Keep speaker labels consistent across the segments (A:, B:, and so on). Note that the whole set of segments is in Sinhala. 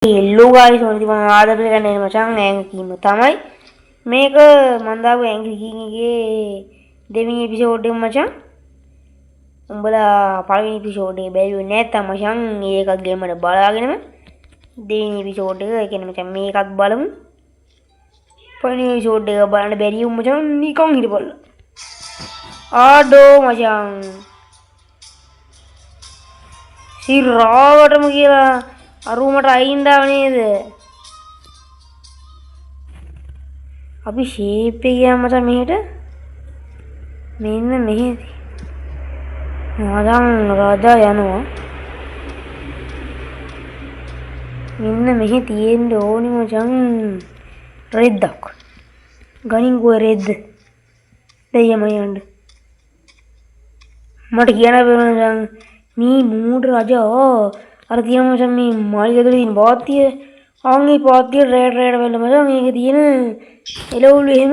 A: Hello guys, sorry මම ආදරේ ගන්න එන මචං ඇඟකීම තමයි මේක මම දාපු ඇඟකින් එකේ දෙවෙනි එපිසෝඩ් එක මචං. උඹලා පළවෙනි එපිසෝඩ් එක බැලුවේ නැත්නම් මචං මේකත් ගෙමඩ බලාගෙනම දෙවෙනි එපිසෝඩ් එක ඒ කියන්නේ මචං මේකත් බලමු. පළවෙනි එපිසෝඩ් එක බලන්න බැරි වුම් මචං නිකන් හිටපල්ලා. ආඩෝ මචං සිරාවටම කියලා අරුමට අයින්දාව නේද? අපි ෂේප් එක ගියාම මචං මෙහෙට මෙන්න මෙහෙදි මචං රජා යනවා. මෙන්න මෙහෙ තියෙන්න ඕනි මචං රෙද්දක්. ගණින් ගෝ රෙද්ද දෙයම යන්න මට කියන්න බෑ මචං මේ මූඩ රජා අර තියෙන මචං මේ මාළිග ඇතුලේ තියෙන පාත්තිය ආන්ගේ පාත්තිය රේඩ් වෙන්න මචං මේකේ තියෙන එළවලු එහෙම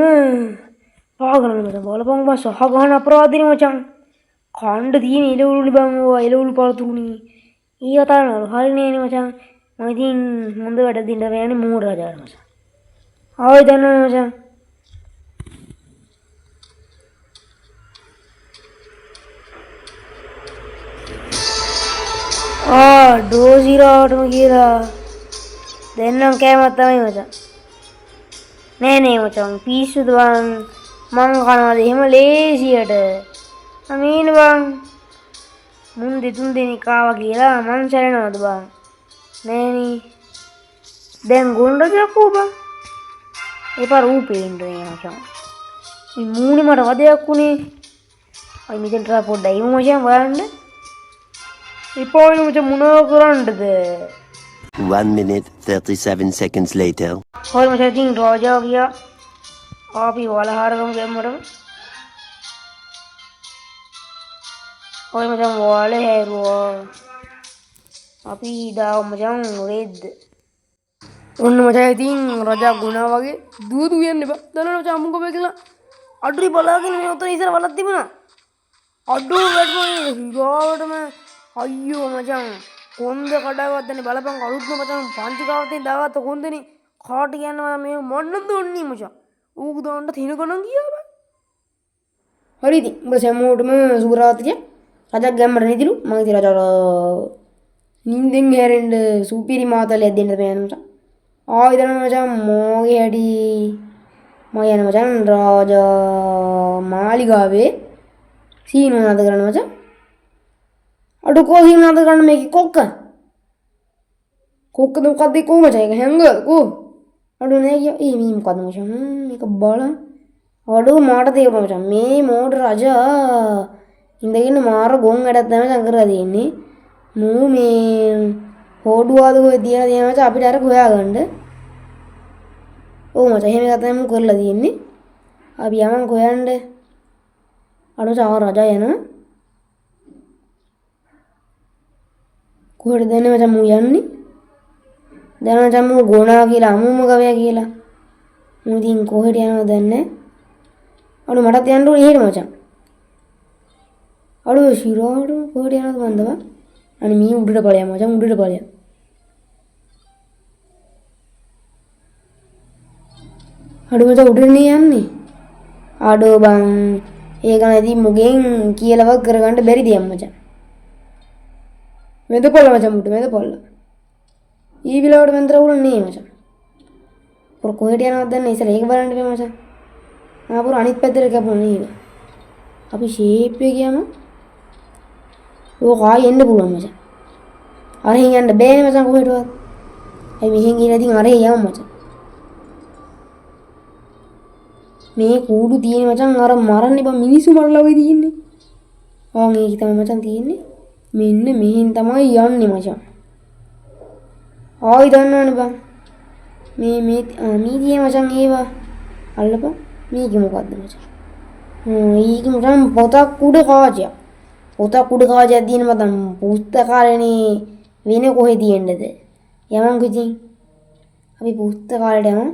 A: පාගනන මචං බලපං බා සහ ගහන අපරාධිනේ මචං කණ්ඩ තියෙන එළවලු බං ඔය එළවලු පළතුරුනේ ඊය තරනලු හරිනේ නේ මචං මම ඉතින් හොඳ වැඩ දින්න යන්නේ මූඩ රජාට මචං ආයි දන්නවනේ මචං ඩෝසිරාවටම කියලා දෙන්නම් කෑමක් තමයි මචං. නෑ මචං පිස්සුද බං මං කනවාද එහෙම ලේසියට. අමීන බං මුන් දෙතුන් දෙනෙක් ආවා කියලා මං සැලෙනවද බං? නෑනේ. දැන් ගොන්ඩක් බං. ඒපාර ඌ පේන්නේ මචං. මේ මූණේ මට වදයක් උනේ. අයි මෙතෙන්ට පොඩ්ඩයි මචං බලන්න. ඉපෝයින් මචං මොනවා කරන්නද?
B: 1 minute 37 seconds later.
A: හොල් මචං ඉතින් රෝජා ගියා. අපි වලහාරගමු ගැම්මරම. හොල් මචං වලේ හැරුවා. අපි දාව මචං රෙද්ද. ඔන්න මචං ඉතින් රජා ගුණා වගේ දුවදු යන්න බා. දන්නවද මචං අමුංග බෑ කියලා. අඩුයි බලාගෙන මේ උතන ඉස්සර වලක් තිබුණා. අඩු වැඩමනේ හිරාවටම අයියෝ මචං කොන්ද කඩාවත්තනේ බලපං අලුත්ම මචං පංචකාවතෙන් දාගත්ත කොන්දනේ කාට කියනවා මේ මොන්න දුන්නේ මචං ඌක දාන්න තින ගණන් ගියා බං හරි ඉතින් උඹ සැමෝටම සුබරාත්‍රිය රජක් ගැම්මට නිදිලු මම ඉතින් රජාට නිින්දෙන් හැරෙන්න සුපිරි මාතලයක් දෙන්න බෑන මචං ආයි දන්න මචං මෝගේ හැටි මම යන මචං රාජා මාලිගාවේ සීනු නද කරන්න මචං අඩු කොහේ නේද ගන්න මේක කොක්ක මොකක්ද කො මචං ඒක හැංග කො අඩු නෑ කිය ඒ මේ මොකද්ද මචං මේක බලන්න අඩු මාට තේරුණා මචං මේ මෝඩ රජා ඉඳගෙන මාර ගොන් වැඩක් තමයි මචං කරලා තියෙන්නේ මූ මේ හොඩුවාද කොහෙද තියලා තියෙනවා මචං අපිට අර හොයාගන්න ඔව් මචං එහෙම එකක් තමයි මූ කරලා තියෙන්නේ අපි යමන් හොයන්න අඩු චාව රජා යනවා කොහෙද දැන් මචං මූ යන්නේ දැන් මචං මූ ගෝනා කියලා අමුම ගවයා කියලා මූ ඉතින් කොහෙට යනවද දන්නේ අඩු මටත් යන්න ඕනේ එහෙට මචං අඩු ශිරාට කොහෙට යනවද මන්දව අනේ මී උඩට ඵලයන් මචං උඩට ඵලයන් අඩු මචං උඩනේ යන්නේ අඩු බං ඒක නැති මුගෙන් කියලාවත් කරගන්න බැරි දෙයක් මචං මෙදපොළ මචං මුට මෙදපොළ ඊ විලවට මෙන්තර උල නේ මචං පොර කොහෙට යනවද දන්නේ ඉතින් ඒක බලන්න බෑ මචං ආපුර අනිත් පැත්තට කැපුණා නේද අපි ෂේප් එක ගියාම ඕක ආයෙ එන්න පුළුවන් මචං අරහෙන් යන්න බෑනේ මචං කොහෙටවත් අයි මෙහෙන් ගිහලා ඉතින් අරහෙ යමු මචං මේ කූඩු තියෙන මචං අර මරන්නේ බං මිනිස්සු මරලා වගේ තියෙන්නේ ආන් ඒක තමයි මචං තියෙන්නේ මෙන්න මෙහෙන් තමයි යන්නේ මචං. ආයි දන්නවනේ බං. මේ තියෙන මචං ඒවා අල්ලපන්. මේක මොකද්ද මචං? ඊක මචං පොතක් උඩ කාචයක්. පොතක් උඩ කාචයක් දින මතන් පුස්තකාලේනේ වෙන කොහෙ තියෙන්නද? යමන්කෝ ඉතින්. අපි පුස්තකාලේට යමු.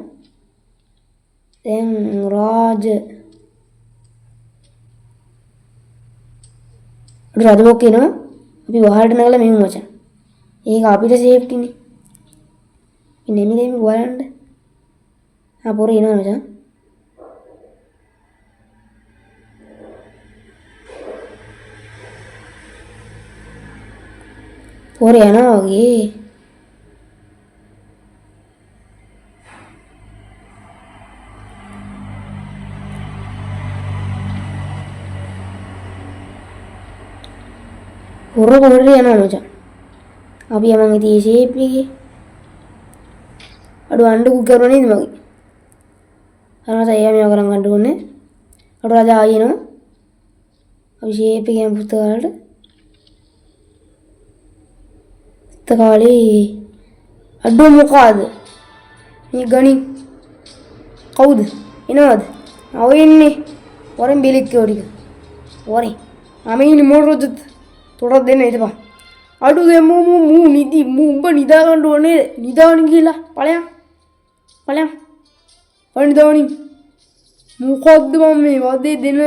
A: දැන් රාජ බොක්කේනවා. අපි වහලට නගලා මෙමු මචං. ඒක අපිට සේෆ්ටිනේ. නෙමෙයි බලන්න. පොර එනවා මචං. පොර යනවා වගේ. පොර යනවා මචං. අපි යමන් ඉතින් ෂේප් එකේ අඩු අඬු කරනවා නේද මගේ. අරමත එයා මේව කරන් ගන්න ඕනේ. අඩු රජා ආයෙනවා. අපි ෂේප් එකේ යන පුතකාලට. පුතකාලේ අඩු මොකද? මේ ගණි කවුද? එනවද? ආව එන්නේ. වරෙන් බෙලික් කෝටික. වරෙන්. අමීනි මොරොද තොරක් දෙන්න හිටපන්. අඩු දෙමු නිදි උඹ නිදා ගන්න ඕනේ. නිදාවනින් ගිහලා ඵලයන්. නිදාවනින්. මොකද්ද මම මේ වදේ දෙන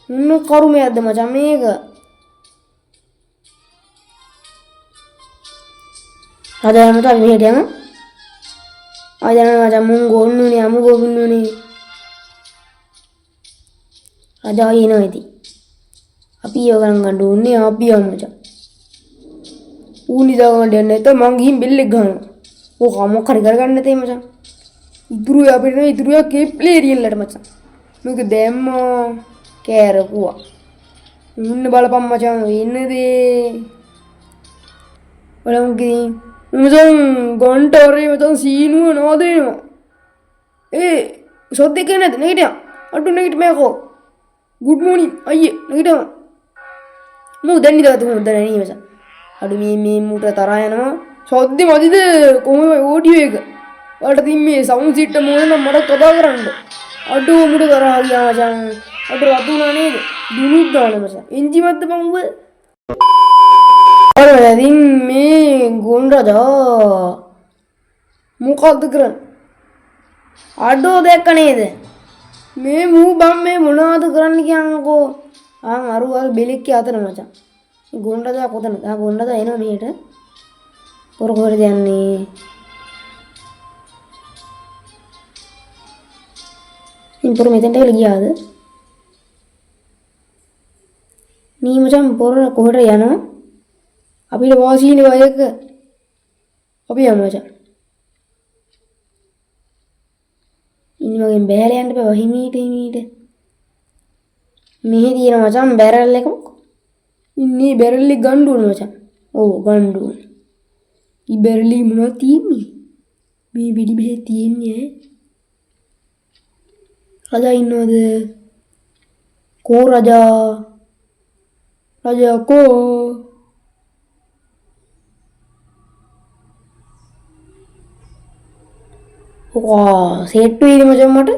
A: මොන කරුමයක්ද මචං මේක? රජාමත අපි මෙහෙට යමු. ආයතන මචං මුන් ගොන්නුනේ අමු ගොන්නුනේ. රජා එනවා ඉතින්. අපි ඒව ගන්න ඕනේ අපි යමු මචං. ඌ නිදා ගන්න යන්නේ නැත්නම් මං ගිහින් බෙල්ලෙක් ගන්නවා. ඕක මොකක් හරි කරගන්න නැතේ මචං. ඉතුරු අපිට නේ ඉතුරු කේප්ලේරියල්ලට මචං. මේක දැම්මා කෑරකුවා. මුන්න බලපන් මචං වෙන්නේදී. බලමු ගිහින් මචං ගොන්ටෝරේ මචං සීනුව නෝදේනවා. සොද්දෙක් නැද නැගිටියා. අඩු නැගිට මේකෝ. good morning අයියේ නැගිටම. මූ දැන් නිදාගත්ත මොකද නැණී මචං. අඩු මේ මූට තරහා යනවා. සොද්දේ මදිද කොහොම ඕඩියෝ එක. ඔයාලට තින් මේ සවුන්ඩ් සිස්ටම් ඕන නම් මට කතා කරන්න. අඩු මුඩ තරහා ගියා මචං. අඩු රතුණා නේද? දුනුත් දාලා මචං. එන්ජිමත්ද මං උඹ? අර ඉතින් මේ ගොන්රජා මොකද්ද කරන්නේ? අඩෝ දැක්ක නේද? මේ මූ බම් මේ මොනවද කරන්න කියන්නකෝ. අරු බෙලික්කේ අතන මචං. මේ ගොන්රජා කොතනද? ගොන්රජා එනවා මෙහෙට. පොර කොහෙද යන්නේ? පොර මෙතෙන්ට ගියාද? මේ මචං පොර කොහෙට යනවා? අපිට වාසීනේ වයක. අපි යමු මචං. ඉන්නේ මගෙන් බෑලා යන්න බෑ හිමීට. මෙහෙ තියෙන මචං බැරල් එක. ඉන්නේ බැරල් එක ගන්න ඕනේ මචං. ඔව් ගන්න ඕනේ. ඊ බැරල් එක මොනවද තියෙන්නේ? මේ බිඩි මෙහෙ තියෙන්නේ ඈ. රජා ඉන්නවද? කෝ රජා? රජා කෝ? වා සෙට් වෙයිද මචං මට?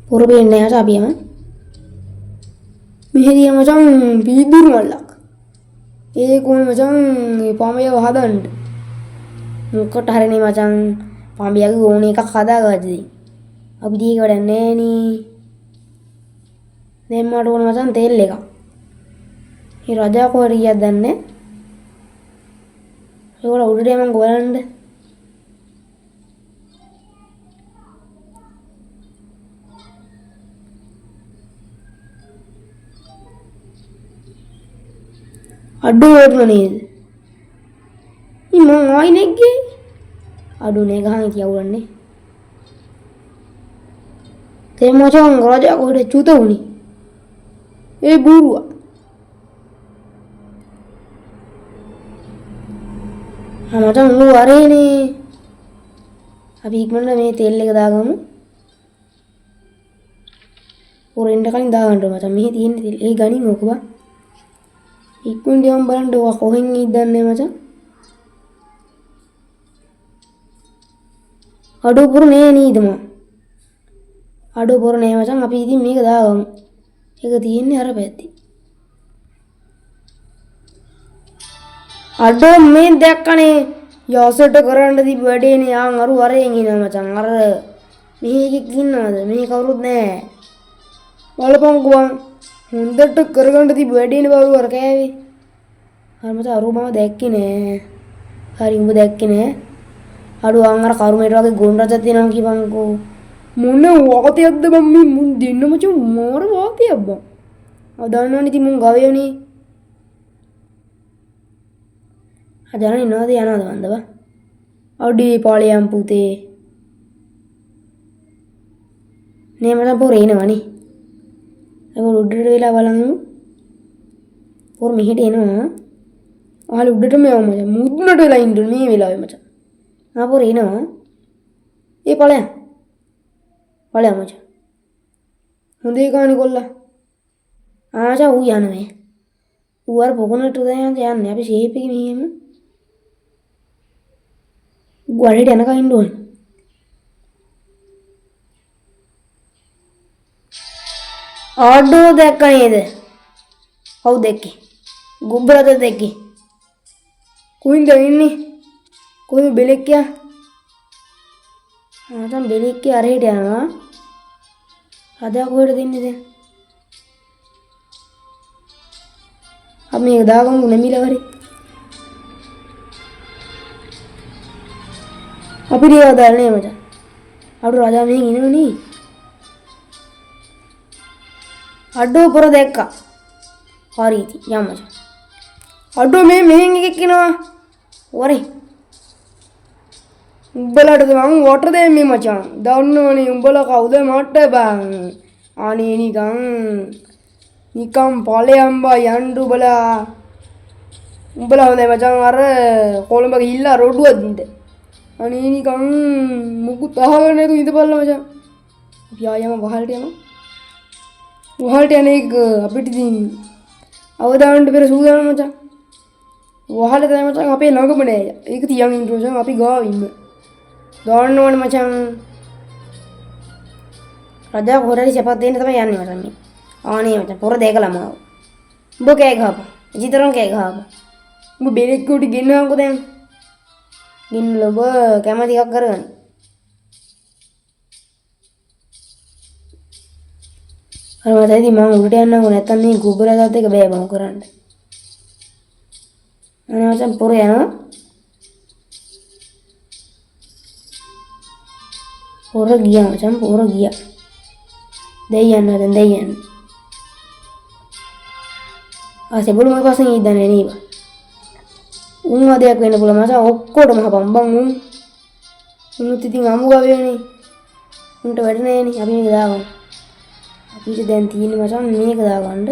A: පොර වෙන්නේ නැහැ අපි යමු. මෙහෙදී මචං පීදුරු මල්ලක්. ඒ කොහොම මචං මේ පඹයව හදන්න. මොකට හරිනේ මචං පඹයගේ ඕන එකක් හදාගත්තේ. අපි දී වැඩ නැහැ නේ. දැන් මට ඕන මචං තෙල් එකක්. මේ රජා කොහෙද ගියද දන්නේ? ඒගොල්ලෝ උඩට යමන් බලන්න. අඩු වුණා නේද? මං ආයිනේ ගියේ. අඩු නේ ගහන් කියවන්නේ. තේ මචං රජා කොහෙද චුත උනේ? ඒ බූරුවා. මචං ඌ අරේනේ. අපි ඉක්මනට මේ තෙල් එක දාගමු. පොරෙන්ඩ කලින් දාගන්න මචං. මෙහි තියෙන තෙල් ඒ ගණින් ඕක බා. ඉක්මනට යම් බලන්න ඔයා කොහෙන් ඉදන්නේ මචං? අඩු පුර නේ නේද මං? අඩු පුර නේ මචං. අපි ඉතින් මේක දාගමු. ඒක තියෙන්නේ අර පැත්තේ. අඩු මේ දැක්කනේ යසට කරන්න තිබ්බ වැඩේනේ යාන් අරු වරෙන් ඉනවා මචං. අර මේකෙක් ඉන්නවද? මේ කවුරුත් නැහැ. බලපංකුවන් හොඳට කරගන්න තිබ්බ වැඩේනේ බරු අර කෑවේ. අර මචං අරු මම දැක්කේ නෑ. හරි උඹ දැක්කේ නෑ. අඩුවන් අර කරුමේට වගේ ගොන් රජක් තියෙනවා කියපන්කෝ. මොන වාතයක්ද මම මේ මුන් දෙන්න මචං මාර වාතයක් බං. ආ දන්නවනේ ඉතින් මුන් ගවයනේ. අදන ඉන්නවද යනවද මන්ද බං? අඩේ පාളിයම් පුතේ. නේ මචං පොර එනවනේ. ඒක උඩට වෙලා බලමු. පොර මෙහෙට එනවා. ආල උඩටම යමු මචං. මුදුනට වෙලා ඉන්න මේ වෙලාවේ මචං. ආ පොර එනවා. ඒ පාളിයම්. පාളിයම් මචං. හොඳේ කාණි කොල්ලා. ආචා ඌ යන්නේ. ඌ අර පොකුණට යන්නේ අපි ෂේප් එකේ මෙහෙම. ගොඩට යනකම් ඉන්න ඕන. ආඩෝ දැක්ක නේද? ඔව් දැක්කේ. ගුබ්බරද දැක්කේ. කොයින්ද ඉන්නේ? කොයි බෙලෙක්කියා? ආතම් බෙලෙක්කියා අරහෙට යනවා. අදා කොහෙද දෙන්නේ දැන්? අපි මේක දාගමු නෙමිලවරේ. අපිට ඒවා දාන්නේ මචං. අඩු රජා මෙහෙන් ඉනවනේ. අඩෝ පොර දැක්කා. හරි ඉතින් යන්න මචං. අඩෝ මේ මෙහෙන් එකෙක් එනවා. වරේ. උඹලටද මං වොටර් දෙන්නේ මචං. දන්නවනේ උඹලා කවුද මට බං. අනේ නිකම් ඵලයන් බා යන්න උඹලා. උඹලා හොඳයි මචං අර කොළඹ ගිහිල්ලා රොඩුවක් දින්ද. අනේ නිකන් මුකුත් අහගෙන නේද ඉඳපල්ලා මචං. අපි ආයම වහල්ට යමු. වහල්ට යන එක අපිට ඉතින් අවදානට පෙර සූදානම් මචං. වහලේ තමයි මචං අපේ ළඟම නෑ. ඒක තියන් ඉන්න මචං අපි ගාව ඉන්න. ගාන්න ඕනේ මචං. රජා හොරරි සපත් දෙන්න තමයි යන්නේ මචං මේ. ආනේ මචං පොර දෙකලම ආව. උඹ කෑ ගහපන්. ජීතරන් කෑ ගහපන්. උඹ බෙලෙක් උඩ ගෙන්නවන්කෝ දැන්. ගෙන්නල ඔබ කැමති එකක් කරගන්න. අර මතයි මම උඩට යන්නකෝ නැත්තම් මේ ගුබරදාත් එක බෑ බං කරන්න. අනේ මචං පොර යනවා. පොර ගියා මචං පොර ගියා. දෙයයන් නැදන් දෙයයන්. සෙබළු මගේ පස්සෙන් ඉඳන්නේ නේද? උන් අධයක් වෙන්න පුළුවන් මචං ඔක්කොටම හපම් බං උන්. උන්ත් ඉතින් අමු ගවයනේ. උන්ට වැඩ නැහැනේ අපි මේක දාගමු. අපිට දැන් තියෙන්නේ මචං මේක දාගන්න.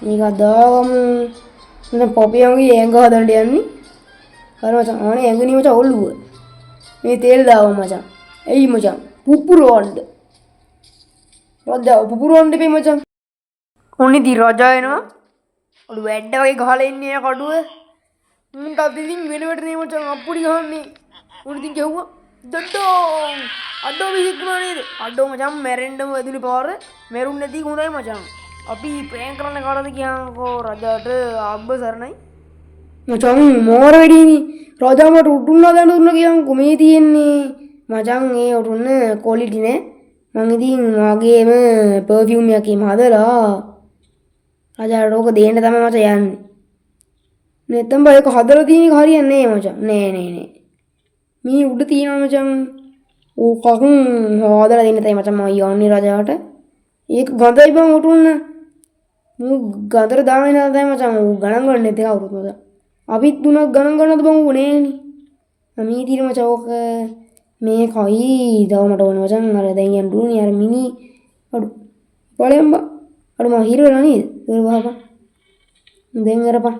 A: මේක දාගමු. දැන් පොපියන්ගේ ඇඟ හදන්න යන්නේ. හරි මචං අනේ ඇඟනේ මචං ඔල්ලුව. මේ තේල් දාගමු මචං. එයි මචං පුපුරවන්න. රජා පුපුරවන්න දෙපේ මචං. ඔන්නේදී රජා එනවා. ඔලු වැඩ වගේ ගහලා ඉන්නේ කඩුව. මුන්ට අදින් වෙනවට නේ මචං අප්පුඩි ගහන්නේ. උන් ඉතින් ගැහුවා. දඩෝ. අඩෝ විහිදුනා නේද? අඩෝ මචං මැරෙන්නම වැදුනේ පාර. මැරුන්නේ නැති හොඳයි මචං. අපි ප්‍රෑන්ක් කරන්න කාටද කියන්කෝ රජාට අබ්බ සරණයි. මචං මෝර වෙඩිනේ. රජා මට උඩුන්නා දාන්න දුන්න කියන්කෝ මේ තියෙන්නේ. මචං ඒ උඩුන්න ක්වොලිටි නේ. මං ඉතින් මගේම පර්ෆියුම් එකකින් හදලා රජාට ඕක දෙන්න තමයි මචං යන්නේ. නැත්තම් බා ඒක හදලා තියෙන එක හරියන්නේ නෑ මචං. නෑ. මේ උඩ තියෙනවා මචං. ඕකකින් හදලා දෙන්න තමයි මචං මම යන්නේ රජාට. ඒක ගඳයි බං උටුන්න. මූ ගඳට දාන්නේ නැහැ තමයි මචං. ඌ ගණන් ගන්න නැති කවුරුත් මචං. අපිත් තුනක් ගණන් ගන්නද බං ඌ නෑනේ. මේ තියෙන මචං ඕක මේ කයි දව මට ඕන මචං. අර දැන් යන්න දුන්නේ අර මිනි අඩු බලයන් බා. අර මම හිර වෙලා නේද? ඒක වහපන්. දැන් අරපන්.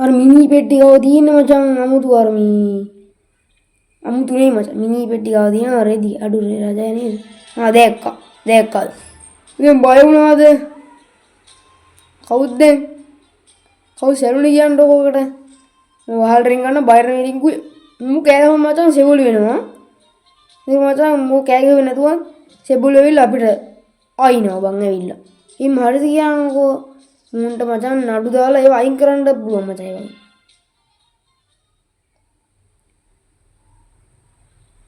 A: අර මිනි පෙට්ටි ගාව තියෙන මචං අමුතු අර මේ අමුතු නේ මචං. මිනි පෙට්ටි ගාව තියෙන රෙදි අඩු රජා නේද? ආ දැක්කා. දැන් බය වුණාද? කවුද දැන්? කවුද සැලුනේ කියන්නේ ඔකට? මේ වහල් රින් ගන්න බයර රින්ගුවේ. මු කෑගම මචං සෙබළු වෙනවා. මේ මචං මු කෑගෙවෙ නැතුව සෙබළු වෙවිලා අපිට අයින්නවා බං ඇවිල්ලා. ඉම් හරිද කියන්කෝ උන්ට මචං නඩු දාලා ඒව අයින් කරන්න පුළුවන් මචං ඒ වගේ.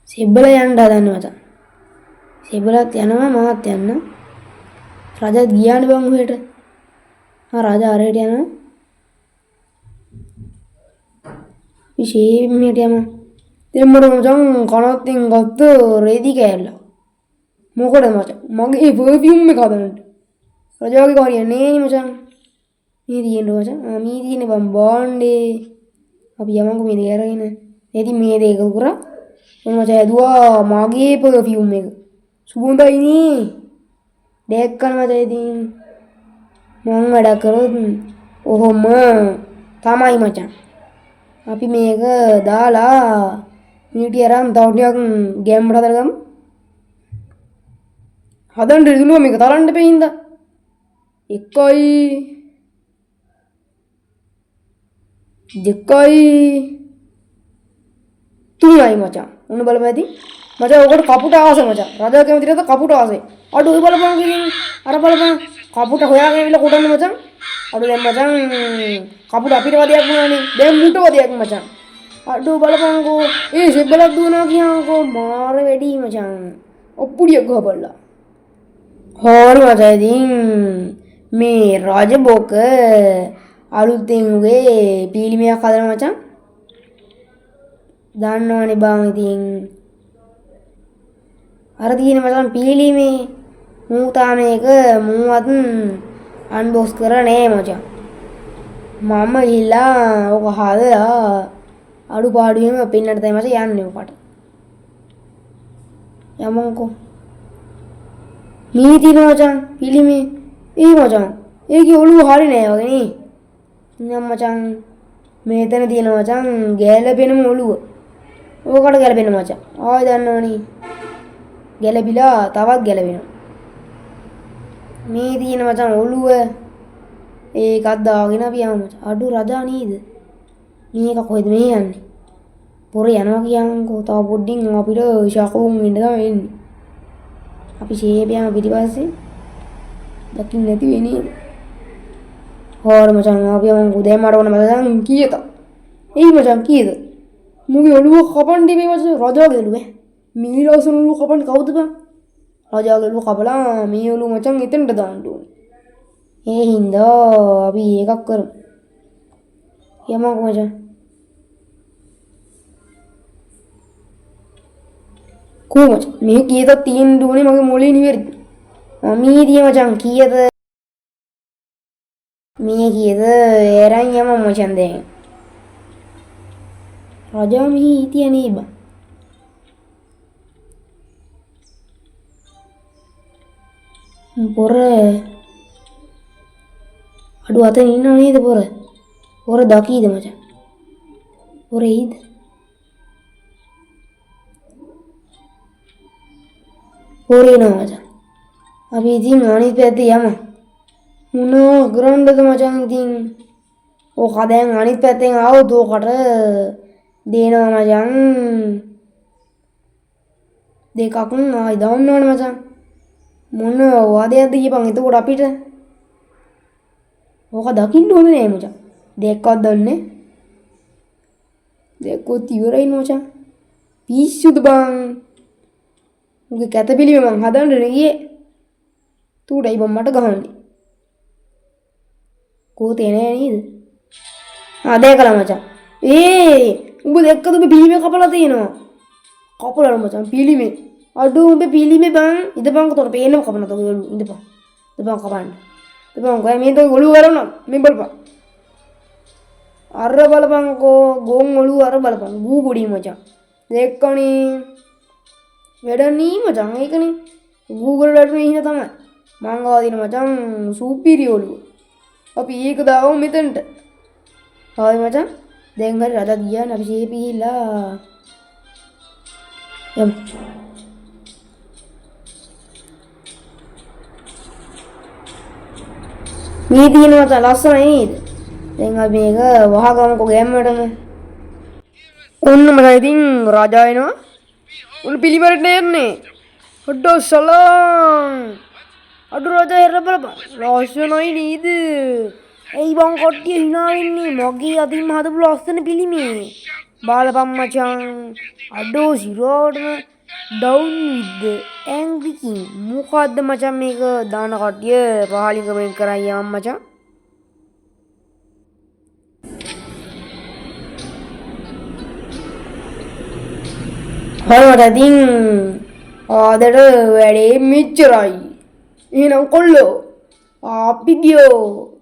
A: සෙබ්බල යන්න හදන්නේ මචං. සෙබ්බලත් යනවා මාත් යන්න. රජත් ගියානේ බං උහෙට. රජා අරහෙට යනවා. විශේෂ මිනිහට යනවා. දෙම්මර මචං කනත්ෙන් ගත්ත රේදි කෑල්ල. මොකද මචං මගේ පර්ෆියුම් එක හදන්න. රජාගේ කාරිය නේනි මචං. මේ තියෙන්න මචං. මේ තියෙන්නේ බම් බාණ්ඩේ. අපි යමන්කෝ මේ දේ අරගෙන. ඉතින් මේ දේ එකතු කරා. මම මචං ඇදුවා මගේ පර්ෆියුම් එක. සුගඳයිනේ. දැක්කම මචං ඉතින් මම වැඩ කරොත් ඔහොම තමයි මචං. අපි මේක දාලා මීටි අරන් තව ටිකක් ගෑම්මට හදලා ගමු. හදන්න ඉදුණා මේක තරන්න දෙපේ හින්දා. 1යි 2යි 3යි මචං. උණ බලපෑති. මචං ඔකට කපුට ආසෙ මචං. රජා කැමතිද කපුට ආසෙ. අඩු ඔය බලපන් කින් අර බලපන් කපුට හොයාගෙන ඉවිල්ලා කොටන්න මචං. අඩු දැන් මචං කපුට අපිට වදයක් වුණානේ. දැන් මුට වදයක් මචං. අඩු බලපන්කෝ. ඒ සෙබ්බලක් දුවනවා කියන්කෝ මාර වැඩි මචං. ඔප්පුඩියක් ගහපල්ලා. හොර මචං ඉතින් මේ රාජබෝක අලුතෙන් උගේ පීලිමයක් හදන මචං. දන්නවනේ බං ඉතින් අර තියෙන මචං පීලිමේ මූ තාම මේක මූවත් අන්බොක්ස් කරලා නෑ මචං. මම ගිහිල්ලා ඔක හදලා අඩුපාඩුවෙම පෙන්නට තමයි මචං යන්නේ ඔකට. යමුන්කෝ. මේ තියෙන මචං පීලිමේ ඒ මචං ඒකේ ඔළුව හරි නෑ වගේ නේ. නම් මචං මේතන තියෙන මචං ගැලපෙනම ඔළුව. ඕකට ගැලපෙන මචං. ආයෙ දන්නවනේ. ගැලපිලා තවත් ගැලවෙනවා. මේ තියෙන මචං ඔළුව ඒකත් දාගෙන අපි යමු මචං. අඩු රජා නේද? මේක කොහෙද මේ යන්නේ? පොර යනවා කියන්කෝ තව පොඩ්ඩින් අපිට ශකුන් වෙන්න තමයි එන්නේ. අපි ෂේපයම පිටිපස්සේ දකින්න නැති වෙන්නේ. හොර මචං අපි යමු දැන් මට ඕන මචං කීයද? එයි මචං කීයද? මුගේ ඔළුව කපන්නේ මේ මචං රජාගේ ඔළුව. මීරසන ඔළුව කපන්නේ කවුද බං? රජාගේ ඔළුව කපලා මේ ඔළුව මචං එතනට දාන්න ඕනේ. ඒ හින්දා අපි එකක් කරමු. යමු මචං. කොහොමද මේ කීයද තියෙන්න ඕනේ මගේ මොලේ නිවැරදි. මේ දිය මචං කීයද? මේ කීයද? එරන් යමු මචං දැන්. රජා මෙහි හිටියනේ බං. පොර අඩු අතන ඉන්නව නේද පොර? පොර දකීද මචං? පොර එයිද? පොර එනවා මචං. අපි ඉතින් අනිත් පැත්තේ යමු. මොනවා කරන්නද මචං ඉතින්? ඕක දැන් අනිත් පැත්තෙන් ආවොත් ඕකට දෙනවා මචං. දෙකක් ආයි දාන්නවනේ මචං. මොන වාදයක්ද කියපන් එතකොට අපිට? ඕක දකින්න හොඳ නෑ මචං. දෙකක්වත් දන්නේ. දෙකකොත් ඉවරයි මචං. පිස්සුද බං? උගේ කැතපිලිම මං හදන්න ගියේ. තුඩයි බං මට ගහන්නේ. කෝතේ නෑ නේද? දැකලා මචං. උඹ දැක්කද උඹ පිලිමේ කපලා තියෙනවා. කපලා මචං පිලිමේ. අඩු උඹ පිලිමේ බං ඉදපන් උතර පේන්නම කපන තෝ ඔළුව ඉදපන්. ඉදපන් කපන්න. ඉදපන් ගොය මේ තෝ ඔළුව ගලවනවා. මේ බලපන්. අර බලපන්කෝ ගොන් ඔළුව අර බලපන්. ගූ පොඩි මචං. දෙක්කනේ. වැඩන්නේ මචං ඒකනේ. Google වලට ඉන්න තමයි. මං ගාව දින මචං සුපිරි ඔළුව. අපි ඒක දාවමු මෙතනට. ආයි මචං දැන් හරි රජා ගියානේ අපි ෂේපි ගිහිල්ලා යමු. මේ දිනවත ලස්සනයි නේද? දැන් අපි මේක වහගමුකෝ ගෑම්මටම. ඔන්න මචං ඉතින් රජා එනවා. උන් පිළිවෙලට යන්නේ. හොඩෝ සලම්. අඩු රජා හෙර බලපන්. ලස්සනයි නේද? ඇයි බං කට්ටිය hina වෙන්නේ? මගේ අතින් හදපු ලස්සන පිළිමේ. බලපන් මචං. අඩෝ සිරෝටම down with the angry king. මොකද්ද මචං මේක දාන කට්ටිය පහලින් කමෙන්ට් කරන් යම් මචං. හරියට ඉතින් ආදර වැඩේ මෙච්චරයි. එහෙනම් කොල්ලෝ අපි ගියෝ.